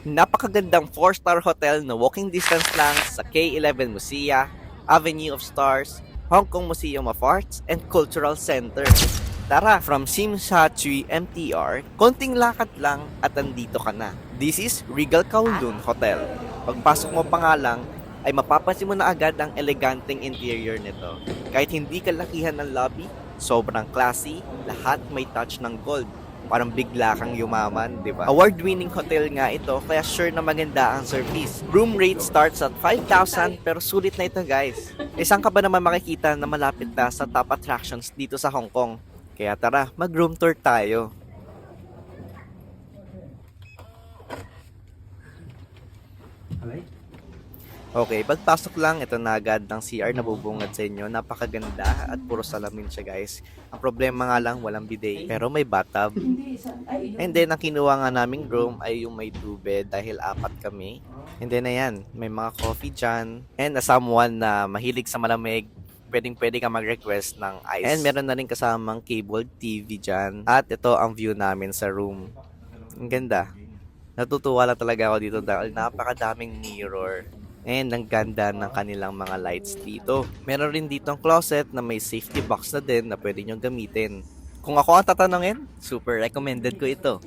Napakagandang 4-star hotel na walking distance lang sa K11 Musea, Avenue of Stars, Hong Kong Museum of Arts, and Cultural Center. Tara, from Simshatui MTR, konting lakad lang at andito ka na. This is Regal Kowloon Hotel. Pagpasok mo pa nga lang, ay mapapansin mo na agad ang eleganteng interior nito. Kahit hindi kalakihan ng lobby, sobrang classy, lahat may touch ng gold. Parang bigla kang yumaman, di ba? Award-winning hotel nga ito, kaya sure na maganda ang service. Room rate starts at 5,000 pero sulit na ito guys. Saan ka ba naman makikita na malapit na sa top attractions dito sa Hong Kong? Kaya tara, mag-room tour tayo. Okay, pagpasok lang, ito na agad ng CR na bubungad sa inyo. Napakaganda at puro salamin siya guys. Ang problema nga lang, walang bidet. Pero may bathtub. And then, ang kinuha nga naming room ay yung may 2 bed dahil 4 kami. And then, ayan, may mga coffee dyan. And someone na mahilig sa malamig, pwedeng-pwede ka mag-request ng ice. And meron na rin kasamang cable TV dyan. At ito ang view namin sa room. Ang ganda. Natutuwa lang talaga ako dito dahil napakadaming mirror. And ang ganda ng kanilang mga lights dito. Meron rin dito ang closet na may safety box na din na pwede nyo gamitin. Kung ako ang tatanungin, super recommended ko ito.